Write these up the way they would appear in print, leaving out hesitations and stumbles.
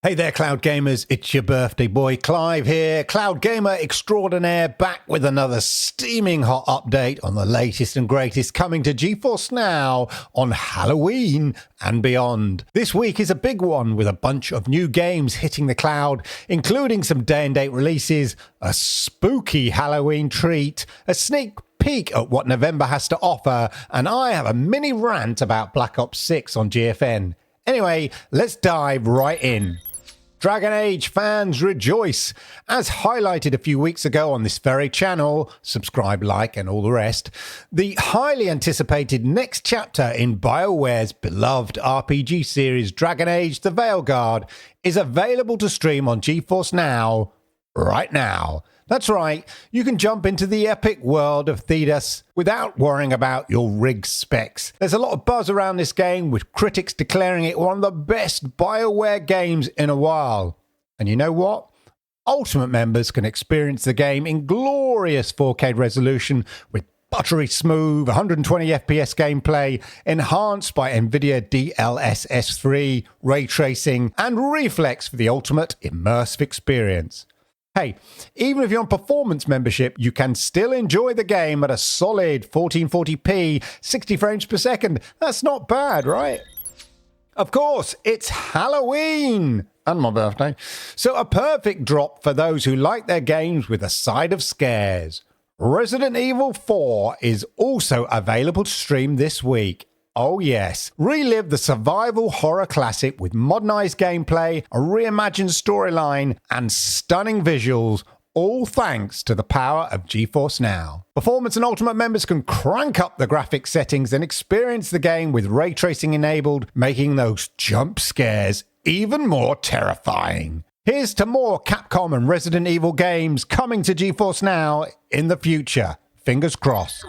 Hey there, Cloud Gamers. It's your birthday boy, Clive here, Cloud Gamer extraordinaire, back with another steaming hot update on the latest and greatest coming to GeForce NOW on Halloween and beyond. This week is a big one with a bunch of new games hitting the cloud, including some day-and-date releases, a spooky Halloween treat, a sneak peek at what November has to offer, and I have a mini rant about Black Ops 6 on GFN. Anyway, let's dive right in. Dragon Age fans rejoice! As highlighted a few weeks ago on this very channel, subscribe, like, and all the rest, the highly anticipated next chapter in BioWare's beloved RPG series Dragon Age: The Veilguard is available to stream on GeForce NOW right now. That's right, you can jump into the epic world of Thedas without worrying about your rig specs. There's a lot of buzz around this game, with critics declaring it one of the best BioWare games in a while. And you know what? Ultimate members can experience the game in glorious 4K resolution with buttery smooth 120 FPS gameplay enhanced by NVIDIA DLSS 3, ray tracing, and reflex for the ultimate immersive experience. Hey, even if you're on performance membership, you can still enjoy the game at a solid 1440p, 60 frames per second. That's not bad, right? Of course, it's Halloween and my birthday, so a perfect drop for those who like their games with a side of scares. Resident Evil 4 is also available to stream this week. Oh yes, relive the survival horror classic with modernized gameplay, a reimagined storyline, and stunning visuals, all thanks to the power of GeForce NOW. Performance and Ultimate members can crank up the graphics settings and experience the game with ray tracing enabled, making those jump scares even more terrifying. Here's to more Capcom and Resident Evil games coming to GeForce NOW in the future. Fingers crossed.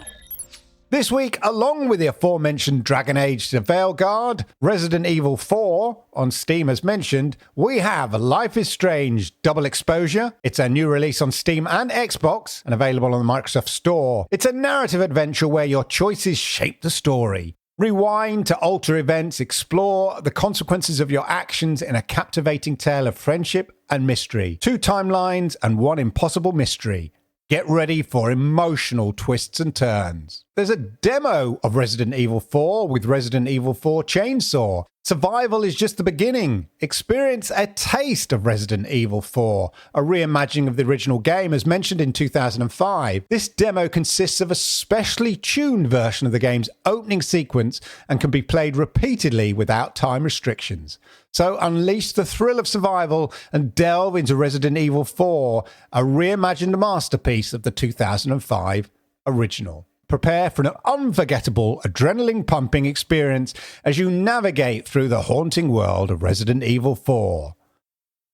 This week, along with the aforementioned Dragon Age: The Veilguard, Resident Evil 4 on Steam as mentioned, we have Life is Strange Double Exposure. It's a new release on Steam and Xbox and available on the Microsoft Store. It's a narrative adventure where your choices shape the story. Rewind to alter events, explore the consequences of your actions in a captivating tale of friendship and mystery. 2 timelines and 1 impossible mystery. Get ready for emotional twists and turns. There's a demo of Resident Evil 4 with Resident Evil 4 Chainsaw. Survival is just the beginning. Experience a taste of Resident Evil 4, a reimagining of the original game as mentioned in 2005. This demo consists of a specially tuned version of the game's opening sequence and can be played repeatedly without time restrictions. So unleash the thrill of survival and delve into Resident Evil 4, a reimagined masterpiece of the 2005 original. Prepare for an unforgettable, adrenaline-pumping experience as you navigate through the haunting world of Resident Evil 4.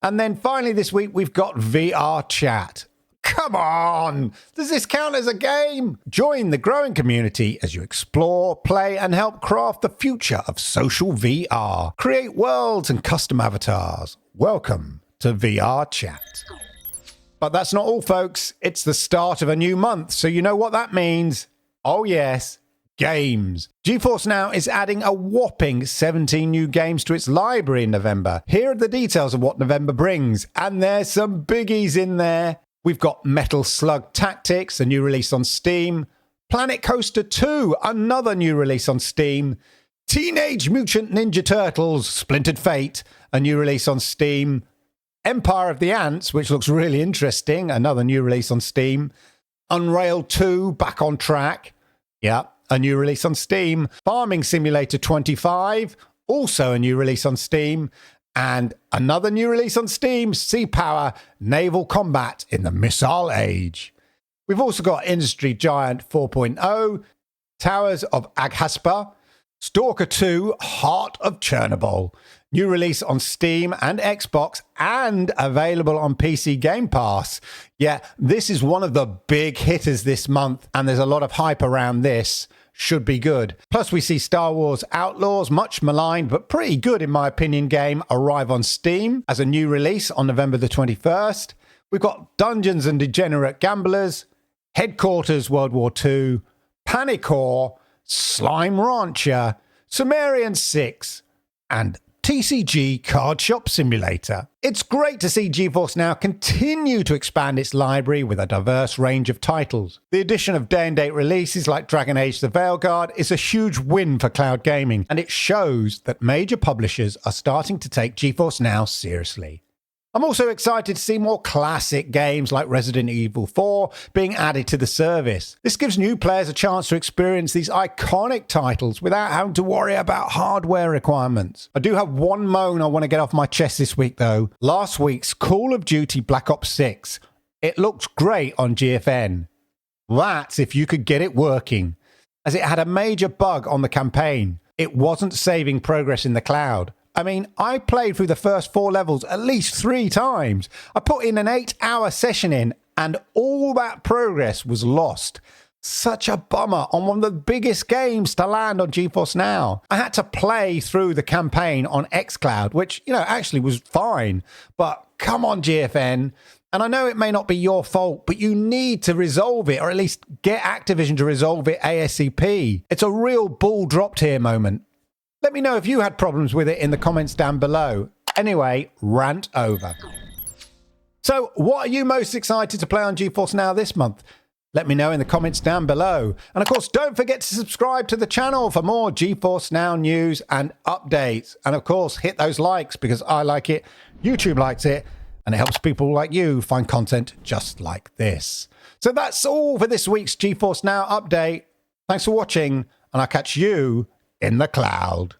And then finally this week, we've got VR Chat. Come on! Does this count as a game? Join the growing community as you explore, play, and help craft the future of social VR. Create worlds and custom avatars. Welcome to VR Chat. But that's not all, folks. It's the start of a new month, so you know what that means. Oh yes, games. GeForce NOW is adding a whopping 17 new games to its library in November. Here are the details of what November brings, and there's some biggies in there. We've got Metal Slug Tactics, a new release on Steam. Planet Coaster 2, another new release on Steam. Teenage Mutant Ninja Turtles, Splintered Fate, a new release on Steam. Empire of the Ants, which looks really interesting, another new release on Steam. Unrailed 2, back on track. Yeah, a new release on Steam. Farming Simulator 25, also a new release on Steam. And another new release on Steam, Sea Power, Naval Combat in the Missile Age. We've also got Industry Giant 4.0, Towers of Aghaspa, Stalker 2, Heart of Chernobyl. New release on Steam and Xbox and available on PC Game Pass. Yeah, this is one of the big hitters this month and there's a lot of hype around this. Should be good. Plus we see Star Wars Outlaws, much maligned but pretty good in my opinion game, arrive on Steam as a new release on November the 21st. We've got Dungeons and Degenerate Gamblers, Headquarters World War II, Panic Core, Slime Rancher, Sumerian 6, and TCG Card Shop Simulator. It's great to see GeForce Now continue to expand its library with a diverse range of titles. The addition of day-and-date releases like Dragon Age the Veilguard is a huge win for cloud gaming, and it shows that major publishers are starting to take GeForce Now seriously. I'm also excited to see more classic games like Resident Evil 4 being added to the service. This gives new players a chance to experience these iconic titles without having to worry about hardware requirements. I do have one moan I want to get off my chest this week though. Last week's Call of Duty Black Ops 6. It looks great on GFN. That's if you could get it working, as it had a major bug on the campaign. It wasn't saving progress in the cloud. I mean, I played through the first 4 levels at least 3 times. I put in an 8-hour session in, and all that progress was lost. Such a bummer on one of the biggest games to land on GeForce Now. I had to play through the campaign on xCloud, which, actually was fine. But come on, GFN. And I know it may not be your fault, but you need to resolve it, or at least get Activision to resolve it ASAP. It's a real ball dropped here moment. Let me know if you had problems with it in the comments down below. Anyway, rant over. So, what are you most excited to play on GeForce Now this month? Let me know in the comments down below. And of course, don't forget to subscribe to the channel for more GeForce Now news and updates. And of course, hit those likes because I like it, YouTube likes it, and it helps people like you find content just like this. So that's all for this week's GeForce Now update. Thanks for watching, and I'll catch you in the cloud.